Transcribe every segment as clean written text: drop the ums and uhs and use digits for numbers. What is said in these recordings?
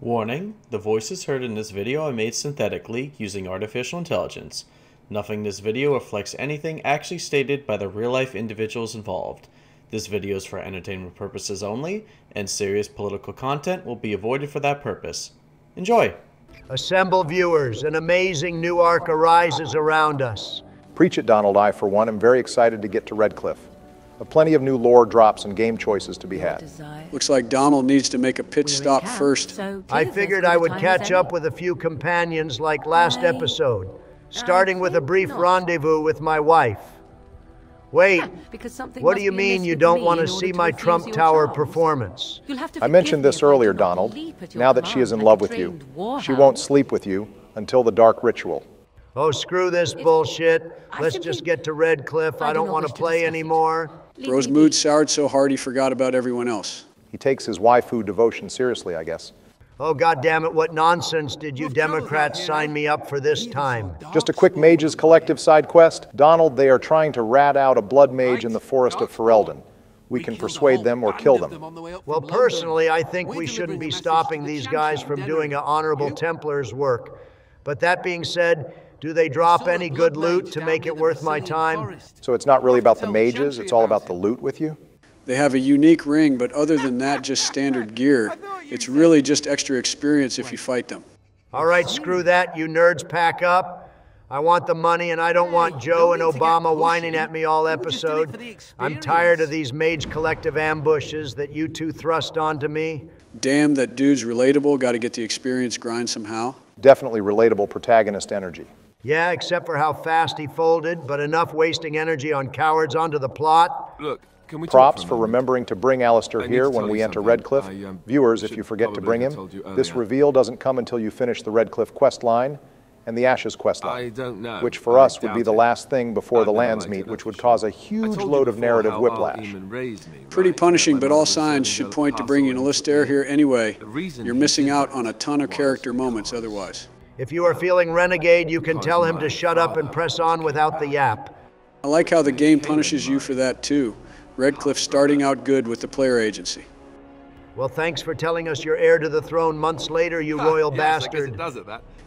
Warning, the voices heard in this video are made synthetically using artificial intelligence. Nothing in this video reflects anything actually stated by the real-life individuals involved. This video is for entertainment purposes only, and serious political content will be avoided for that purpose. Enjoy! Assemble viewers, an amazing new arc arises around us. Preach it, Donald. I, for one, am very excited to get to Redcliffe. Plenty of new lore drops and game choices to be had. Looks like Donald needs to make a pit stop first. I figured I would catch up with a few companions like last episode, starting with a brief rendezvous with my wife. Wait, what do you mean you don't want to see my Trump Tower performance? I mentioned this earlier, Donald. Now that she is in love with you, she won't sleep with you until the dark ritual. Oh, screw this bullshit. Let's just get to Redcliffe. I don't want to play anymore. Bro's mood soured so hard he forgot about everyone else. He takes his waifu devotion seriously, I guess. Oh, goddammit, what nonsense did you Democrats sign me up for this time? Just a quick Mages Collective side quest. Donald, they are trying to rat out a blood mage in the forest of Ferelden. We can persuade them or kill them. Well, personally, I think we shouldn't be stopping these guys from doing an honorable Templar's work. But that being said, do they drop any good loot to make it worth my time? So it's not really about the mages, it's all about the loot with you? They have a unique ring, but other than that, just standard gear. It's really just extra experience if you fight them. All right, screw that. You nerds pack up. I want the money, and I don't want Joe and Obama whining at me all episode. I'm tired of these Mage Collective ambushes that you two thrust onto me. Damn, that dude's relatable. Got to get the experience grind somehow. Definitely relatable protagonist energy. Yeah, except for how fast he folded, but enough wasting energy on cowards onto the plot. Look, can we Props for remembering to bring Alistair here when we enter Redcliffe. Viewers, if you forget to bring him, this reveal doesn't come until you finish the Redcliffe quest line and the Ashes quest line, which for us would be the last thing before the lands meet, which would cause a huge load of narrative whiplash. Pretty punishing, but all signs should point to bringing Alistair here anyway. You're missing out on a ton of character moments otherwise. If you are feeling renegade, you can tell him to shut up and press on without the yap. I like how the game punishes you for that too. Redcliffe starting out good with the player agency. Well, thanks for telling us you're heir to the throne months later, you royal bastard.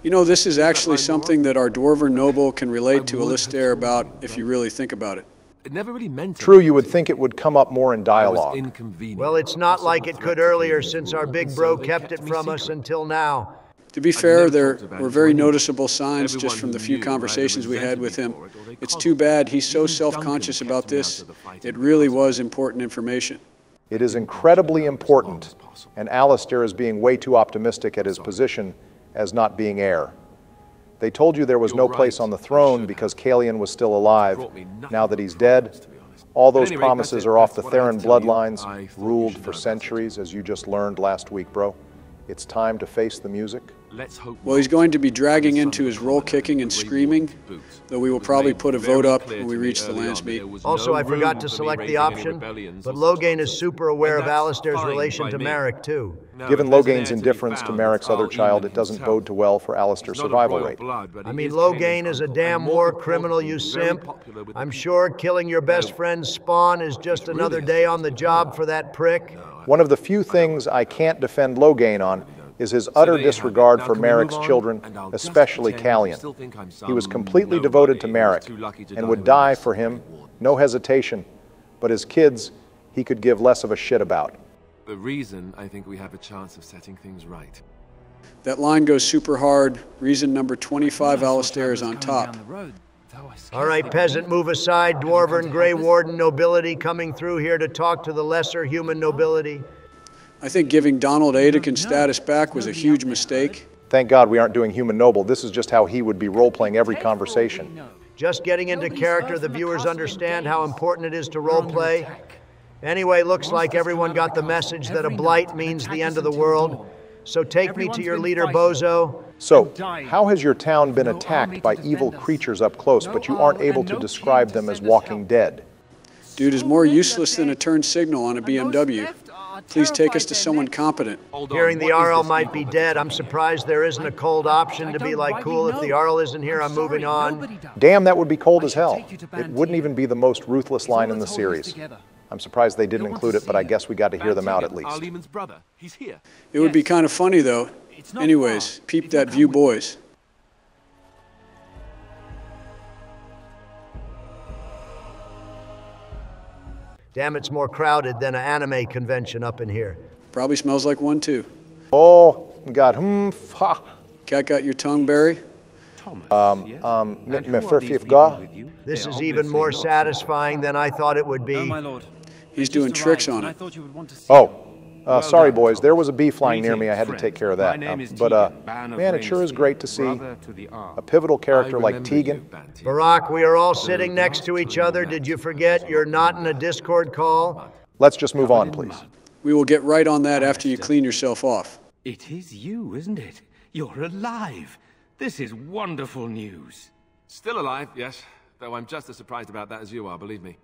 You know, this is actually something that our Dwarven noble can relate to Alistair about if you really think about it. It never really meant it. True, you would think it would come up more in dialogue. Well, it's not like it could earlier since our big bro kept it from us until now. To be fair, there were very noticeable signs just from the few conversations we had with him. It's too bad he's so self-conscious about this. It really was important information. It is incredibly important, and Alistair is being way too optimistic at his position as not being heir. They told you there was no place on the throne because Kalian was still alive. Now that he's dead, all those promises are off the Theron bloodlines, ruled for centuries, as you just learned last week, bro. It's time to face the music. Well, he's going to be dragging into his roll kicking and screaming, though we will probably put a vote up when we reach the lands meet. Also, I forgot to select the option, but Loghain is super aware of Alistair's relation to Merrick, too. Given Loghain's indifference to Merrick's other child, it doesn't bode too well for Alistair's survival rate. I mean, Loghain is a damn war criminal, you simp. I'm sure killing your best friend's spawn is just another day on the job for that prick. One of the few things I can't defend Loghain on is his utter disregard for Merrick's children, especially Kalian. He was completely devoted to Merrick and would die for him, no hesitation, but his kids he could give less of a shit about. The reason I think we have a chance of setting things right. That line goes super hard. Reason number 25, Alistair is on top. All right, peasant, move aside. Dwarven Grey Warden nobility coming through here to talk to the lesser human nobility. I think giving Donald Aedekin's status back was a huge mistake. Thank God we aren't doing Human Noble. This is just how he would be role-playing every conversation. Just getting into character, the viewers understand how important it is to role-play. Anyway, looks like everyone got the message that a blight means the end of the world. So take me to your leader, Bozo. So, how has your town been attacked by evil creatures up close, but you aren't able to describe them as walking dead? Dude is more useless than a turn signal on a BMW. Please take us to someone competent. Hearing the Arl might be dead, I'm surprised there isn't a cold option to be like, cool, if the Arl isn't here, I'm moving on. Damn, that would be cold as hell. It wouldn't even be the most ruthless line in the series. I'm surprised they didn't include it, but I guess we got to hear them out at least. It would be kind of funny, though. Anyways, peep that view, boys. Damn, it's more crowded than an anime convention up in here. Probably smells like one, too. Oh, God. Ha. Cat got your tongue, Barry? This is even more satisfying than I thought it would be. No, my lord. He's doing tricks on it. Sorry, boys. There was a bee flying near me. I had to take care of that. Man, it sure is great to see a pivotal character like Tegan. Barack, we are all sitting next to each other. Did you forget you're not in a Discord call? Let's just move on, please. We will get right on that after you clean yourself off. It is you, isn't it? You're alive. This is wonderful news. Still alive, yes. Though I'm just as surprised about that as you are, believe me.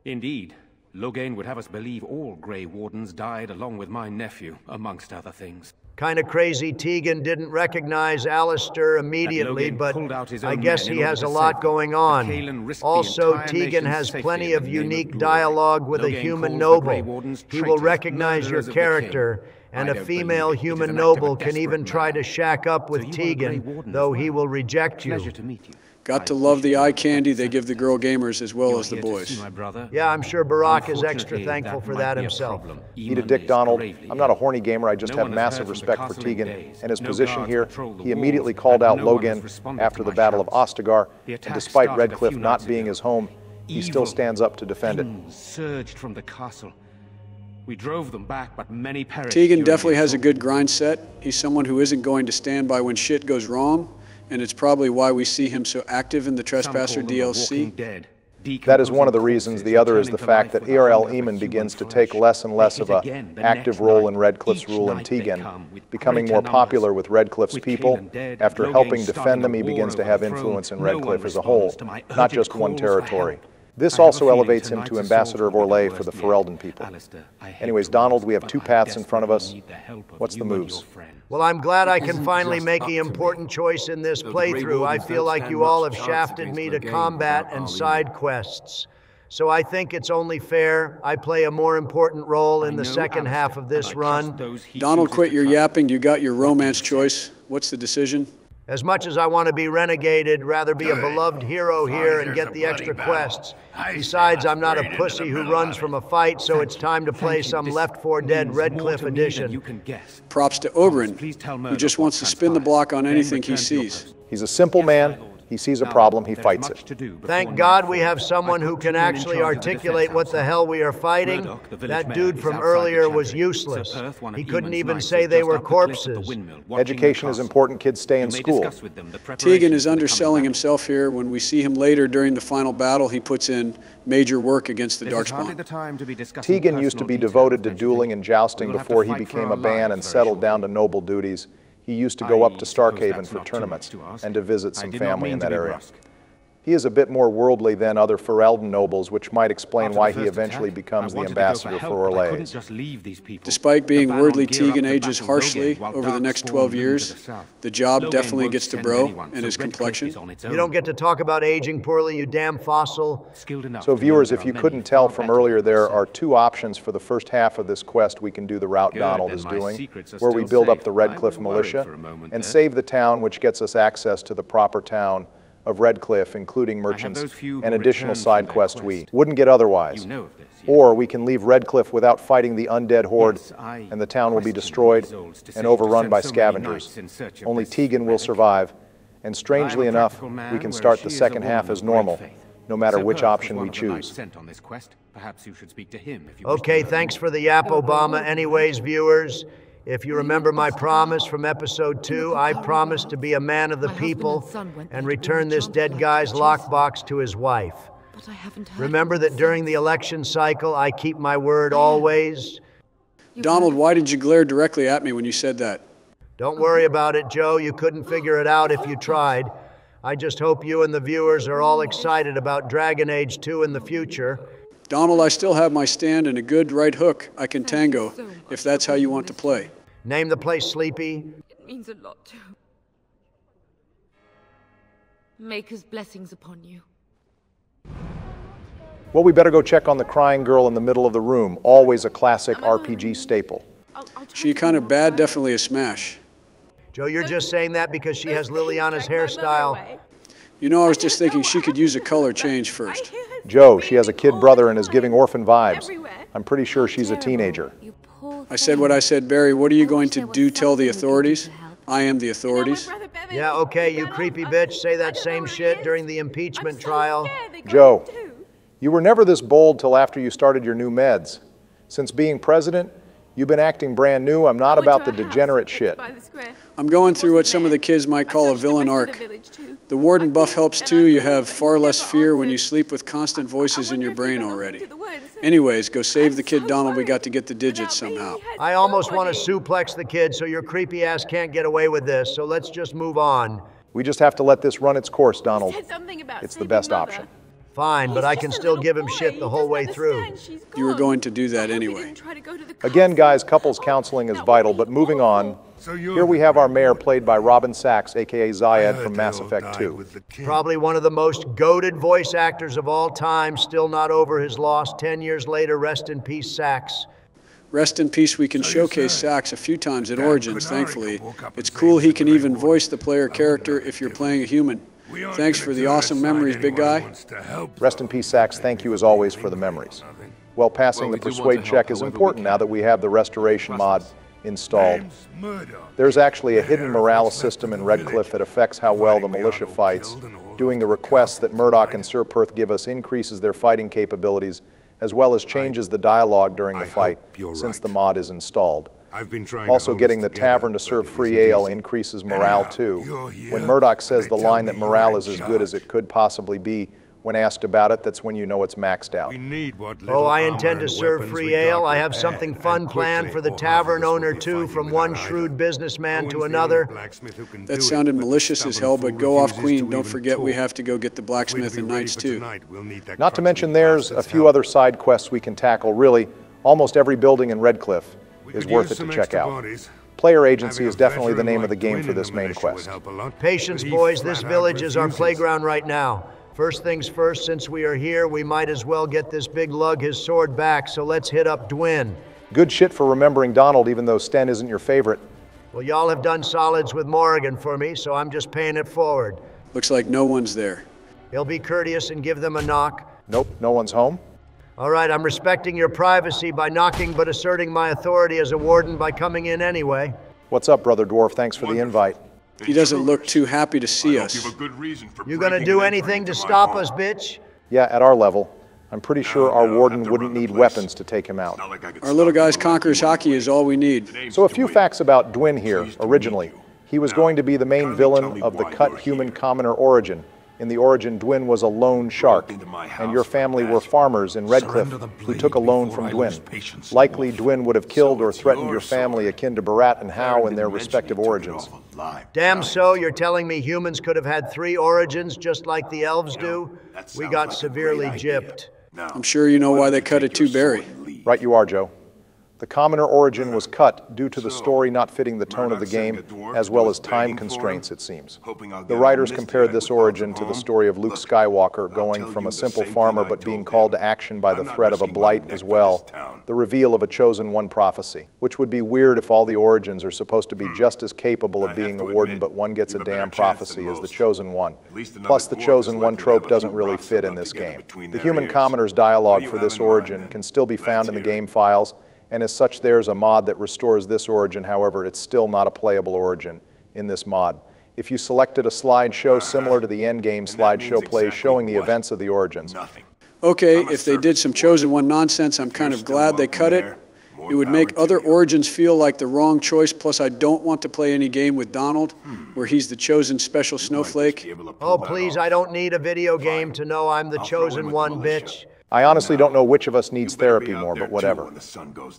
Indeed. Logain would have us believe all Grey Wardens died along with my nephew, amongst other things. Kind of crazy Tegan didn't recognize Alistair immediately, but I guess he has a lot going on. Also, Tegan has plenty of unique dialogue with a human noble. He will recognize your character, and a female human noble can even try to shack up with Tegan, though he will reject you. Pleasure to meet you. Got to love the eye candy they give the girl gamers as well as the boys. Yeah, I'm sure Barack is extra thankful for that himself. Eat a dick, Donald. I'm not a horny gamer. I just have massive respect for Tegan and his position here. He immediately called out Logan after the Battle of Ostagar, and despite Redcliffe not being his home, he still stands up to defend it. Surged from the castle. We drove them back, but many perished. Tegan definitely has a good grind set. He's someone who isn't going to stand by when shit goes wrong, and it's probably why we see him so active in the Trespasser DLC. That is one of the reasons. The other is the fact that A.R.L. Eamon begins to take less and less of an active role in Redcliffe's rule in Tegan, becoming more popular with Redcliffe's people. After helping defend them, he begins to have influence in Redcliffe as a whole, not just one territory. This also elevates him to Ambassador of Orlais for the Ferelden people. Anyways, Donald, we have two paths in front of us. What's the moves? Well, I'm glad I can finally make the important choice in this playthrough. I feel like you all have shafted me to combat and side quests. So I think it's only fair I play a more important role in the second half of this run. Donald, quit your yapping. You got your romance choice. What's the decision? As much as I want to be renegaded, rather be a beloved hero here and get the extra quests. Besides, I'm not a pussy who runs from a fight, so it's time to play some Left 4 Dead Redcliffe edition. Props to Oberyn, who just wants to spin the block on anything he sees. He's a simple man. He sees a problem, he fights it. Thank God we have someone who can actually articulate what the hell we are fighting. That dude from earlier was useless. He couldn't even say they were corpses. Education is important, kids stay in school. Tegan is underselling himself here. When we see him later during the final battle, he puts in major work against the Darkspawn. Tegan used to be devoted to dueling and jousting before he became a ban and settled down to noble duties. He used to go up to Starkhaven for tournaments and to visit some family in that area. He is a bit more worldly than other Ferelden nobles, which might explain why he eventually becomes the ambassador for Orlais. Despite being wordly, Tegan ages harshly over the next 12 years. The job definitely gets to bro and his complexion. You don't get to talk about aging poorly, you damn fossil. So viewers, if you couldn't tell from earlier, there are two options for the first half of this quest. We can do the route Donald is doing, where we build up the Redcliffe militia and save the town, which gets us access to the proper town of Redcliffe, including merchants and additional side quests we wouldn't get otherwise. Or we can leave Redcliffe without fighting the undead horde, and the town will be destroyed and overrun by scavengers. Only Tegan will survive, and strangely enough, we can start the second half as normal, no matter which option we choose. Okay, thanks for the yap, Obama. Anyways, viewers, if you remember my promise from episode 2, I promised to be a man of the people and return this dead guy's lockbox to his wife. Remember that during the election cycle, I keep my word always. Donald, why did you glare directly at me when you said that? Don't worry about it, Joe. You couldn't figure it out if you tried. I just hope you and the viewers are all excited about Dragon Age 2 in the future. Donald, I still have my stand and a good right hook I can tango, if that's how you want to play. Name the place Sleepy. It means a lot to Maker's blessings upon you. Well, we better go check on the crying girl in the middle of the room. Always a classic RPG staple. She kind of bad, definitely a smash. Joe, you're just saying that because she has Liliana's hairstyle. You know, I was just thinking she could use a color change first. Joe, she has a kid brother and is giving orphan vibes. I'm pretty sure she's a teenager. I said what I said, Barry. What are you going to do? Tell the authorities? I am the authorities. Yeah, okay, you creepy bitch. Say that same shit during the impeachment trial. Joe, you were never this bold till after you started your new meds. Since being president, you've been acting brand new. I'm not about the degenerate shit. I'm going through what some of the kids might call a villain arc. The warden buff helps too. You have far less fear when you sleep with constant voices in your brain already. Anyways, go save the kid Donald. We got to get the digits somehow. I almost want to suplex the kid so your creepy ass can't get away with this, so let's just move on. We just have to let this run its course, Donald. It's the best option. Fine, but I can still give him shit the whole way through. You were going to do that anyway. Again, guys, couples counseling is vital, but moving on, here we have our mayor played by Robin Sachs, aka Zayed from Mass Effect 2. Probably one of the most goated voice actors of all time, still not over his loss 10 years later. Rest in peace, Sachs. Rest in peace. We can showcase Sachs a few times at Origins, thankfully. It's cool he can even voice the player character if you're playing a human. Thanks for the awesome memories, big guy. Rest in peace, Sachs. Thank you as always for the memories. Well, passing the persuade check is important now that we have the restoration mod installed. There's actually a hidden morale system in Redcliffe that affects how well the militia fights. Doing the requests that Murdoch and Sir Perth give us increases their fighting capabilities, as well as changes the dialogue during the fight, since the mod is installed. Also, getting the tavern to serve free ale increases morale too. When Murdoch says the line that morale is as good as it could possibly be, when asked about it, that's when you know it's maxed out. Oh, I intend to serve free ale. I have something fun planned for the tavern owner too, from one shrewd businessman to another. That sounded malicious as hell, but go off, Queen. Don't forget we have to go get the blacksmith and knights too. Not to mention there's a few other side quests we can tackle. Really, almost every building in Redcliffe is worth it to check out. Player Agency is definitely the name of the game for this main quest. Patience, boys. This village is our playground right now. First things first, since we are here, we might as well get this big lug his sword back, so let's hit up Dwin. Good shit for remembering Donald, even though Sten isn't your favorite. Well, y'all have done solids with Morrigan for me, so I'm just paying it forward. Looks like no one's there. He'll be courteous and give them a knock. Nope, no one's home. All right, I'm respecting your privacy by knocking, but asserting my authority as a warden by coming in anyway. What's up, Brother Dwarf? Thanks for the invite. He doesn't look too happy to see us. You gonna do anything to stop us, bitch? Yeah, at our level. I'm pretty sure our warden wouldn't need weapons to take him out. Our little guy's conquerors hockey is all we need. So a few facts about Dwin here, originally. He was going to be the main villain of the cut human commoner Origin. In the Origin, Dwin was a loan shark, and your family were farmers in Redcliffe who took a loan from Dwin. Likely, Dwin would have killed or threatened your family akin to Barat and Howe in their respective origins. Damn so, you're telling me humans could have had 3 origins just like the elves do? We got severely gypped. I'm sure you know why they cut it too, Barry. Right you are, Joe. The commoner Origin was cut due to the story not fitting the tone of the game, as well as time constraints, it seems. The writers compared this Origin to the story of Luke Skywalker going from a simple farmer but being called to action by the threat of a blight as well, the reveal of a chosen one prophecy, which would be weird if all the Origins are supposed to be just as capable of being a warden but one gets a damn prophecy as the chosen one. Plus, the chosen one trope doesn't really fit in this game. The human commoner's dialogue for this Origin can still be found in the game files, and as such there's a mod that restores this Origin. However, it's still not a playable Origin in this mod. If you selected a slideshow similar to the endgame slideshow plays showing the events of the Origins. Okay, if they did some chosen one nonsense, I'm kind of glad they cut it. It would make other Origins feel like the wrong choice, plus I don't want to play any game with Donald, where he's the chosen special snowflake. Oh please, I don't need a video game to know I'm the chosen one, bitch. I honestly don't know which of us needs therapy more, but whatever.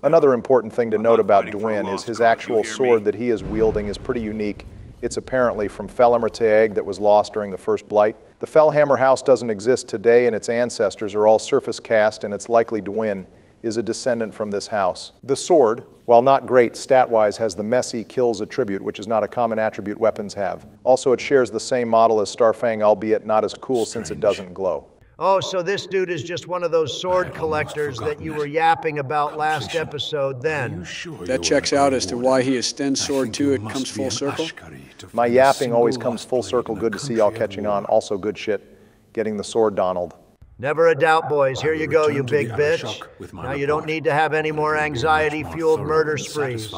Another important thing to note about Dwin is his actual sword that he is wielding is pretty unique. It's apparently from Felhammer Teeg that was lost during the First Blight. The Fellhammer house doesn't exist today, and its ancestors are all surface cast, and it's likely Dwin is a descendant from this house. The sword, while not great stat-wise, has the messy kills attribute, which is not a common attribute weapons have. Also, it shares the same model as Starfang, albeit not as cool since it doesn't glow. Oh, so this dude is just one of those sword collectors that you were yapping about last episode then. That checks out as to why he extends sword too. It comes full circle. My yapping always comes full circle. Good to see y'all catching on. Also good shit. Getting the sword, Donald. Never a doubt, boys. Here you go, you big bitch. Now you don't need to have any more anxiety-fueled murder sprees.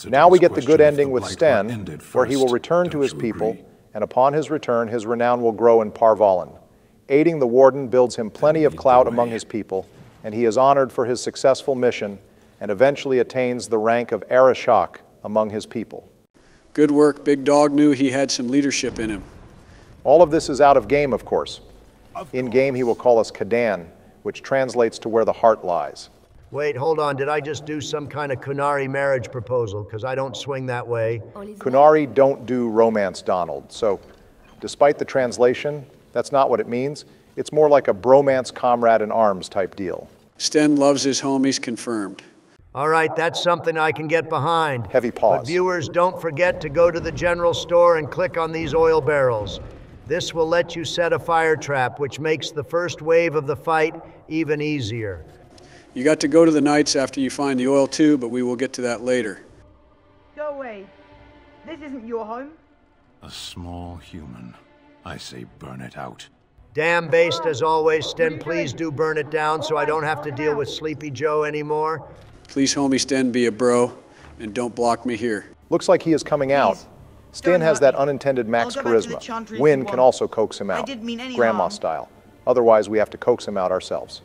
Now we get the good ending with Sten, where he will return to his people, and upon his return, his renown will grow in Parvalen. Aiding the warden builds him plenty of clout among his people, and he is honored for his successful mission and eventually attains the rank of Arishok among his people. Good work. Big Dog knew he had some leadership in him. All of this is out of game, of course. In game, he will call us Kadan, which translates to where the heart lies. Wait, hold on. Did I just do some kind of Kunari marriage proposal? Because I don't swing that way. Kunari don't do romance, Donald. So, despite the translation, that's not what it means. It's more like a bromance comrade in arms type deal. Sten loves his homies, confirmed. All right, that's something I can get behind. Heavy pause. But viewers, don't forget to go to the general store and click on these oil barrels. This will let you set a fire trap, which makes the first wave of the fight even easier. You got to go to the Knights after you find the oil too, but we will get to that later. Go away. This isn't your home. A small human. I say burn it out. Damn based as always, Sten. Please do burn it down so I don't have to deal with Sleepy Joe anymore. Please, homie Sten, be a bro, and don't block me here. Looks like he is coming out. Stan has that unintended max charisma. Wynn can also coax him out, grandma style. Otherwise, we have to coax him out ourselves.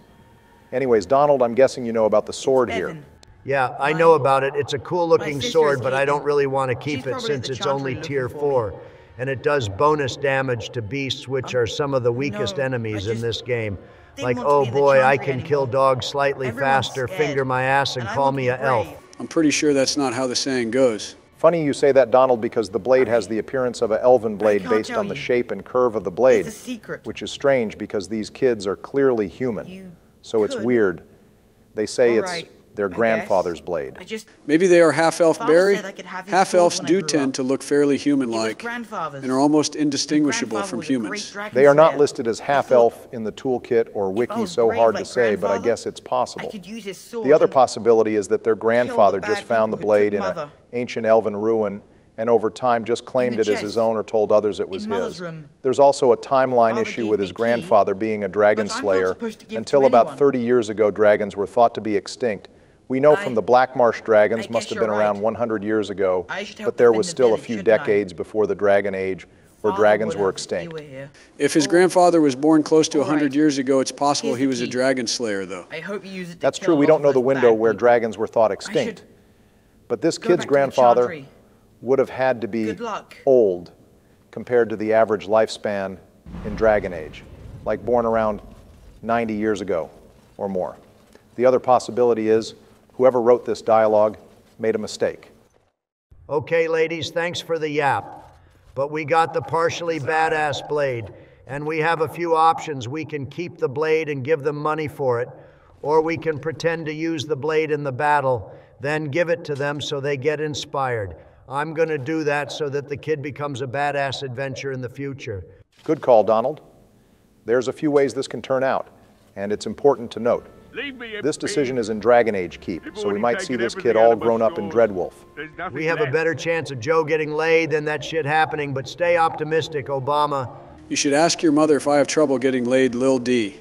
Anyways, Donald, I'm guessing you know about the sword here. Yeah, I know about it. It's a cool-looking sword, but I don't really want to keep it since it's only tier 4. And it does bonus damage to beasts, which are some of the weakest enemies in this game. Like, oh boy, I can kill dogs slightly faster, finger my ass, and call me a elf. I'm pretty sure that's not how the saying goes. Funny you say that, Donald, because the blade has the appearance of an elven blade based on the shape and curve of the blade, which is strange because these kids are clearly human. So it's weird. They say it's their grandfather's blade. Maybe they are half-elf Barry. Half-elves do tend to look fairly human-like and are almost indistinguishable from humans. They are not listed as half-elf in the toolkit or wiki, so hard to say, but I guess it's possible. The other possibility is that their grandfather just found the blade in an ancient elven ruin and over time just claimed it as his own or told others it was his. There's also a timeline issue with his grandfather being a dragon slayer. Until about 30 years ago, dragons were thought to be extinct. We know from the Black Marsh dragons must have been around 100 years ago, but there was still a few decades before the Dragon Age where dragons were extinct. If his grandfather was born close to 100 years ago, it's possible he was a dragon slayer, though. That's true. We don't know the window where dragons were thought extinct. But this kid's grandfather would have had to be old compared to the average lifespan in Dragon Age, like born around 90 years ago or more. The other possibility is whoever wrote this dialogue made a mistake. Okay, ladies, thanks for the yap. But we got the partially badass blade, and we have a few options. We can keep the blade and give them money for it, or we can pretend to use the blade in the battle, then give it to them so they get inspired. I'm going to do that so that the kid becomes a badass adventurer in the future. Good call, Donald. There's a few ways this can turn out, and it's important to note. This decision is in Dragon Age keep, so we might see this kid all grown up in Dreadwolf. We have a better chance of Joe getting laid than that shit happening, but stay optimistic, Obama. You should ask your mother if I have trouble getting laid, Lil D.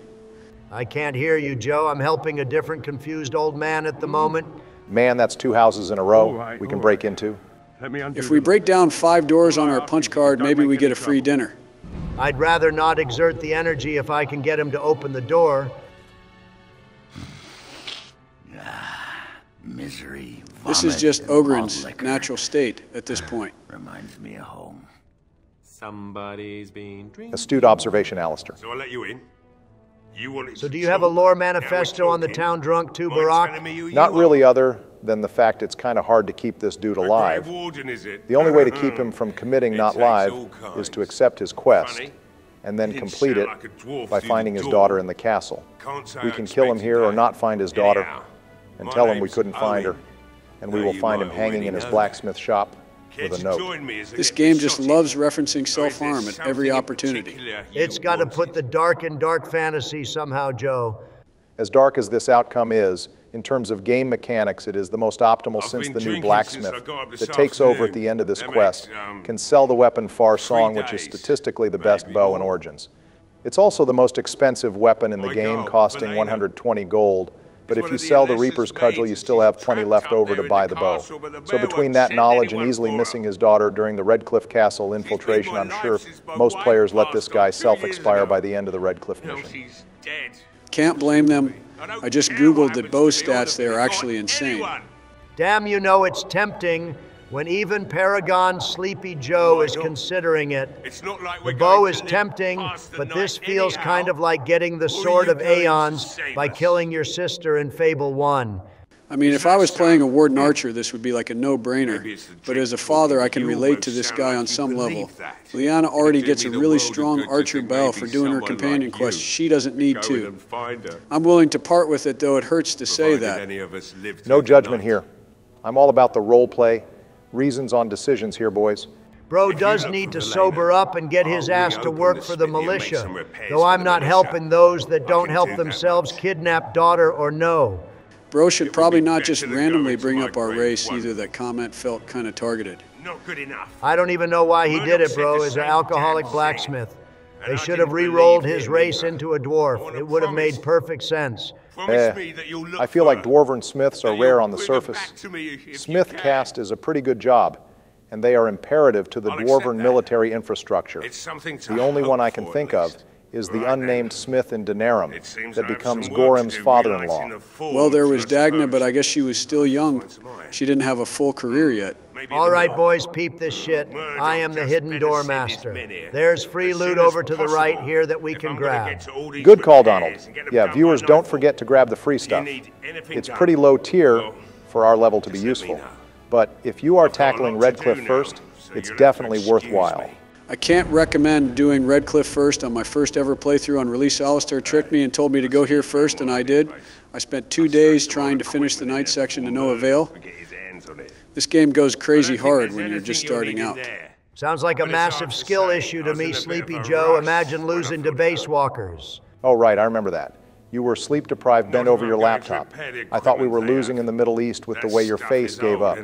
I can't hear you, Joe. I'm helping a different confused old man at the moment. Man, that's 2 houses in a row we can break into. If we break down 5 doors on our punch card, maybe we get a free dinner. I'd rather not exert the energy if I can get him to open the door. Misery. This is just Ogren's natural state at this point. Reminds me of home. Somebody's been drinking. Astute observation, Alistair. So I'll let you in. So do you have a lore manifesto on the town drunk too, Barack? Not really, other than the fact it's kind of hard to keep this dude alive. The only way to keep him from committing not live is to accept his quest and then complete it by finding his daughter in the castle. We can kill him here or not find his daughter and tell him we couldn't find her, and we will find him hanging in his blacksmith shop with a note. This game just loves referencing self-harm at every opportunity. It's got to put the dark in dark fantasy somehow, Joe. As dark as this outcome is, in terms of game mechanics, it is the most optimal since the new blacksmith that takes over at the end of this quest can sell the weapon Far Song, which is statistically the best bow in Origins. It's also the most expensive weapon in the game, costing 120 gold, but if you sell the Reaper's Cudgel, you still have plenty left over to buy the bow. So between that knowledge and easily missing his daughter during the Redcliffe Castle infiltration, I'm sure most players let this guy self-expire by the end of the Redcliffe mission. Can't blame them. I just Googled that bow stats, they are actually insane. Damn, you know it's tempting when even Paragon Sleepy Joe is considering it. The bow is tempting, but this feels kind of like getting the Sword of Aeons by killing your sister in Fable 1. I mean, if I was playing a Warden Archer, this would be like a no-brainer. But as a father, I can relate to this guy on some level. Liana already gets a really strong Archer bow for doing her companion quest. She doesn't need to. I'm willing to part with it, though it hurts to say that. No judgment here. I'm all about the role play. Reasons on decisions here, boys. Bro does need to sober up and get his ass to work for the militia, though I'm not helping those that don't help themselves kidnap daughter or no. Bro should probably not just randomly bring up our race either. That comment felt kind of targeted. I don't even know why he did it, bro, as an alcoholic blacksmith. They should have re-rolled his race into a dwarf. It would have made perfect sense. I feel like Dwarven Smiths are rare on the surface. Smith caste is a pretty good job, and they are imperative to the Dwarven military infrastructure. The only one I can think of is the unnamed Smith in Denerim that becomes Gorham's father-in-law. Well, there was Dagna, but I guess she was still young. She didn't have a full career yet. All right, boys, peep this shit. I am the hidden door master. There's free loot over to the right here that we can grab. Good call, Donald. Yeah, viewers, don't forget to grab the free stuff. It's pretty low tier for our level to be useful. But if you are tackling Redcliffe first, it's definitely worthwhile. I can't recommend doing Redcliffe first. On my first ever playthrough on release, Alistair tricked me and told me to go here first, and I did. I spent 2 days trying to finish the night section to no avail. This game goes crazy hard when you're just starting out. Sounds like a massive skill issue to me, Sleepy Joe. Imagine losing to base walkers. Oh, right, I remember that. You were sleep-deprived, bent over your laptop. I thought we were losing in the Middle East with the way your face gave up.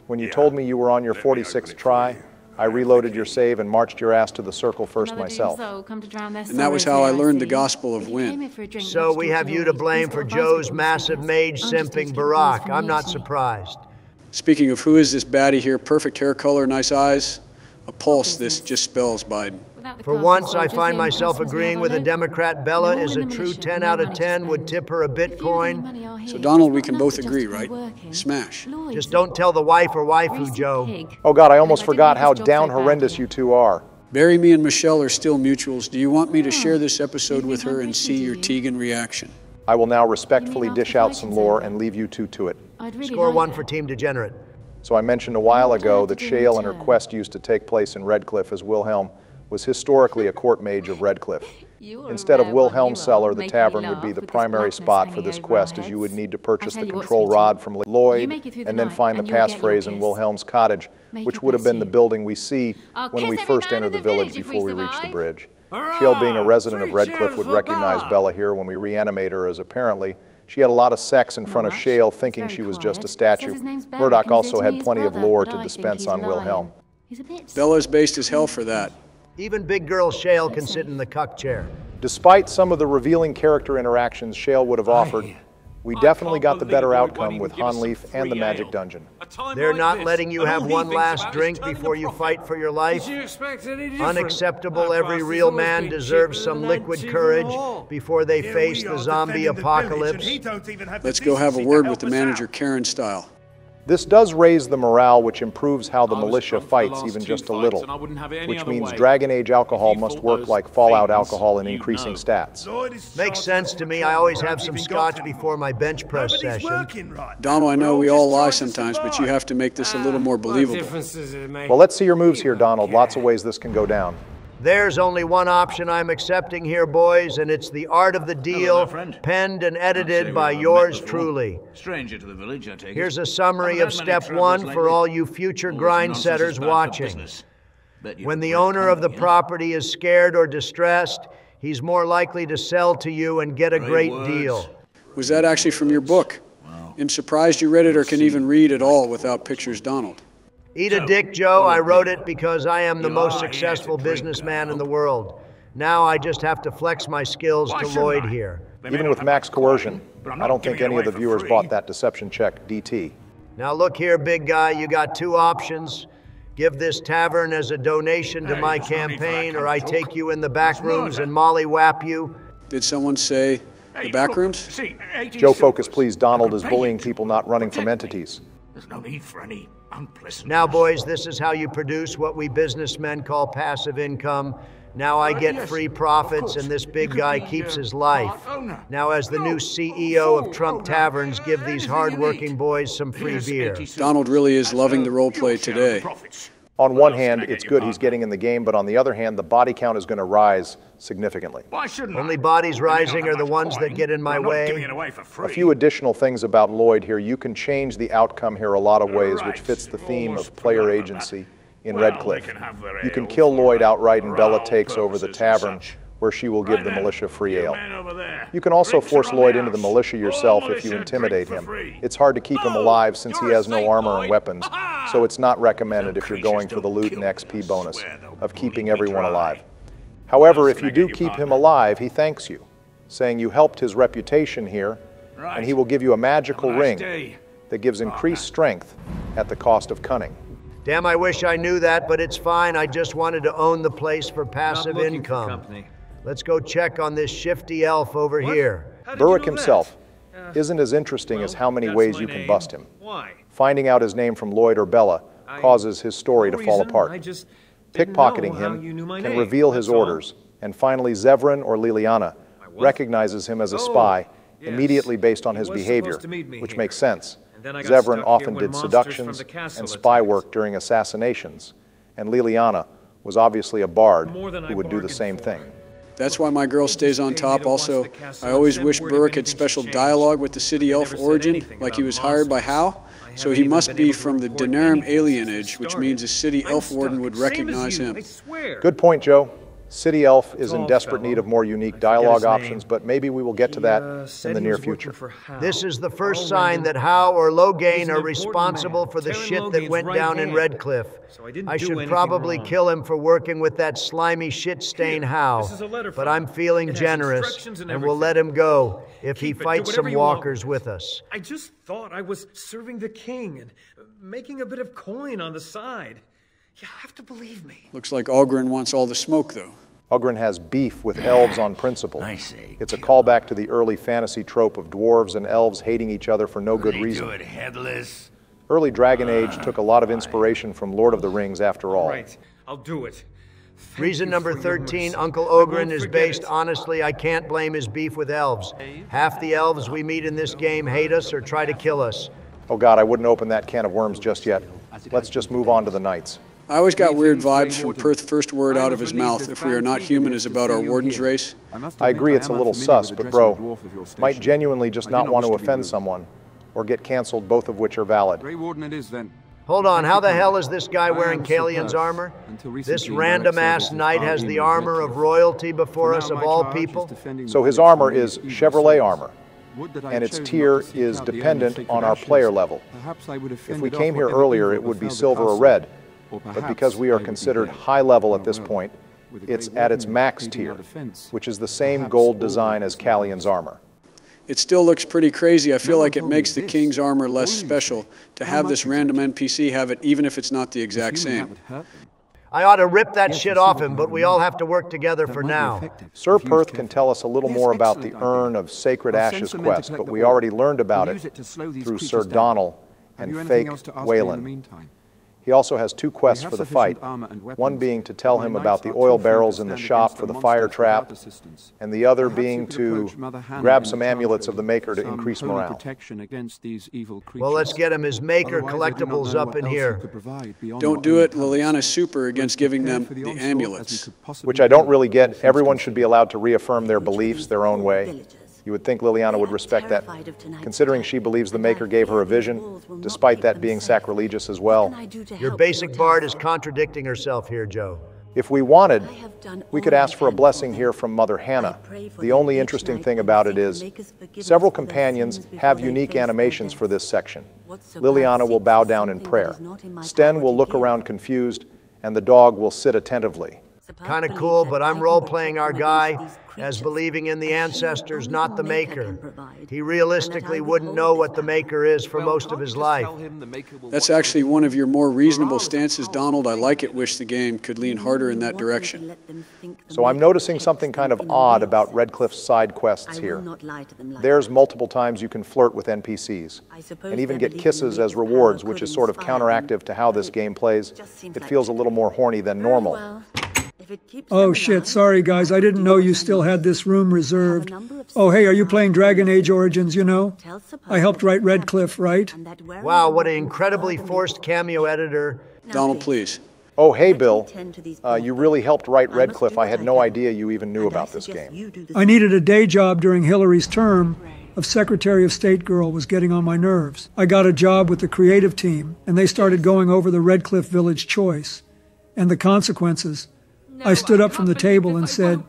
When you told me you were on your 46th try, I reloaded your save and marched your ass to the circle first myself. And that was how I learned the gospel of Wynn. So we have you to blame for Joe's massive mage simping Barack. I'm not surprised. Speaking of who is this baddie here, perfect hair color, nice eyes, a pulse, this just spells Biden. For once, I find myself agreeing with a Democrat. Bella is a true 10 out of 10, would tip her a Bitcoin. So Donald, we can both agree, right? Smash. Just don't tell the wife or waifu, Joe. Oh God, I almost forgot how down horrendous you two are. Barry, me, and Michelle are still mutuals. Do you want me to share this episode with her and see your Tegan reaction? I will now respectfully dish out some lore and leave you two to it. Score 1 for Team Degenerate. So I mentioned a while ago that Shale and her quest used to take place in Redcliffe, as Wilhelm was historically a court mage of Redcliffe. Instead of Wilhelm's Cellar, the tavern would be the primary spot for this quest, as you would need to purchase the control rod from Lloyd and then find the passphrase in Wilhelm's cottage, which would have been the building we see when we first enter the village before we reach the bridge. Shale, being a resident of Redcliffe, would recognize Bella here when we reanimate her, as apparently she had a lot of sex in front of Shale, thinking she was just a statue. Murdoch also had plenty of lore to dispense on Wilhelm. Bella's based as hell for that. Even big girl Shale can sit in the cuck chair. Despite some of the revealing character interactions Shale would have offered, we definitely got the better outcome with Hanleaf and the Magic Dungeon. They're not letting you have one last drink before you fight for your life. Unacceptable. Every real man deserves some liquid courage before they face the zombie apocalypse. Let's go have a word with the manager, Karen style. This does raise the morale, which improves how the militia fights even just a little, which means Dragon Age alcohol must work like Fallout alcohol in increasing stats. Makes sense to me. I always have some scotch before my bench press session. Damo, I know we all lie sometimes, but you have to make this a little more believable. Well, let's see your moves here, Donald. Lots of ways this can go down. There's only one option I'm accepting here, boys, and it's The Art of the Deal, penned and edited by yours truly. Stranger to the village, I take it. Here's a summary of step 1 for all you future grind setters watching. When the owner of the property is scared or distressed, he's more likely to sell to you and get a great deal. Was that actually from your book? I'm surprised you read it or can even read at all without pictures, Donald. Eat a dick, Joe. I wrote it because I am the most successful businessman in the world. Now I just have to flex my skills to Lloyd here. Even with max coercion, I don't think any of the viewers bought that deception check, DT. Now look here, big guy, you got 2 options. Give this tavern as a donation to my campaign, or I take you in the back rooms and mollywap you. Did someone say the back rooms? Joe, focus please. Donald is bullying people, not running from entities. There's no need for any unpleasant. Now, boys, this is how you produce what we businessmen call passive income. Now I get free profits, and this big guy keeps his life. Now, as the new CEO of Trump Taverns, give these hard-working boys some free beer. Donald really is loving the role play today. On one hand, it's good he's getting in the game, but on the other hand, the body count is going to rise significantly. Only bodies rising are the ones that get in my way. A few additional things about Lloyd here. You can change the outcome here a lot of ways, which fits the theme of player agency in Redcliffe. You can kill Lloyd outright and Bella takes over the tavern, where she will give the militia free ale. You can also force Lloyd into the militia yourself if you intimidate him. It's hard to keep him alive since he has no armor and weapons, so it's not recommended if you're going for the loot and XP bonus of keeping everyone alive. However, if you do keep him alive, he thanks you, saying you helped his reputation here, and he will give you a magical ring that gives increased strength at the cost of cunning. Damn, I wish I knew that, but it's fine. I just wanted to own the place for passive income. Let's go check on this shifty elf over here. Burrick himself isn't as interesting as how many ways you can bust him. Finding out his name from Lloyd or Bella causes his story to fall apart. Pickpocketing him can reveal his orders, and finally Zevran or Liliana recognizes him as a spy immediately based on his behavior, which makes sense. Zevran often did seductions and spy work during assassinations, and Liliana was obviously a bard who would do the same thing. That's why my girl stays on top. Also, I always wish Burrick had special dialogue with the city elf origin, like he was hired by Hal. So he must be from the Denerim alienage, which means a city elf warden would recognize him. Good point, Joe. City Elf is in desperate need of more unique dialogue options, but maybe we will get to that in the near future. This is the first sign that Howe or Logain are responsible for the shit that went down in Redcliffe. I should probably kill him for working with that slimy shit-stain Howe, but I'm feeling generous, and we'll let him go if he fights some walkers with us. I just thought I was serving the king and making a bit of coin on the side. You have to believe me. Looks like Ogren wants all the smoke, though. Ogren has beef with elves on principle. It's a callback to the early fantasy trope of dwarves and elves hating each other for no good reason. Headless. Early Dragon Age took a lot of inspiration from Lord of the Rings, after all. Right, I'll do it. Reason number 13, Uncle Ogren is based, honestly, I can't blame his beef with elves. Half the elves we meet in this game hate us or try to kill us. Oh God, I wouldn't open that can of worms just yet. Let's just move on to the knights. I always got weird vibes from Perth's first word out of his mouth, "If we are not human," is about our warden's race. I agree it's a little sus, but bro, might genuinely just not want to offend someone, or get cancelled, both of which are valid. Hold on, how the hell is this guy wearing Kalian's armor? This random-ass knight has the armor of royalty before us of all people? So his armor is Chevrolet armor, and its tier is dependent on our player level. If we came here earlier, it would be silver or red. But because we are considered high level at this point, it's at its max tier, which is the same gold design as Kalian's armor. It still looks pretty crazy. I feel like it makes the king's armor less special to have this random NPC have it, even if it's not the exact same. I ought to rip that shit off him, but we all have to work together for now. Sir Perth can tell us a little more about the Urn of Sacred Ashes quest, but we already learned about it through Sir Donald and fake Wayland. He also has 2 quests for the fight, one being to tell him about the oil barrels in the shop for the fire trap, and the other being to grab some amulets of the Maker to increase morale. Well, let's get him his Maker collectibles up in here. Don't do it. Liliana's super against giving them the amulets. Which I don't really get. Everyone should be allowed to reaffirm their beliefs their own way. You would think Liliana would respect that, considering she believes the Maker gave her a vision, despite that being sacrilegious as well. Your basic bard is contradicting herself here, Joe. If we wanted, we could ask for a blessing here from Mother Hannah. The only interesting thing about it is, several companions have unique animations for this section. Liliana will bow down in prayer. Sten will look around confused, and the dog will sit attentively. Kind of cool, but I'm role-playing our guy as believing in the ancestors, not the Maker. He realistically wouldn't know what the Maker is for most of his life. That's actually one of your more reasonable stances, Donald. I like it. Wish the game could lean harder in that direction. So I'm noticing something kind of odd about Redcliffe's side quests here. There's multiple times you can flirt with NPCs, and even get kisses as rewards, which is sort of counteractive to how this game plays. It feels a little more horny than normal. Oh shit, sorry guys, I didn't know you still had this room reserved. Oh hey, are you playing Dragon Age Origins, you know? I helped write Redcliffe, right? Wow, what an incredibly forced cameo editor. Donald, please. Oh hey Bill, you really helped write Redcliffe. I had no idea you even knew about this game. I needed a day job during Hillary's term of Secretary of State girl was getting on my nerves. I got a job with the creative team, and they started going over the Redcliffe Village choice and the consequences. I stood up from the table and said,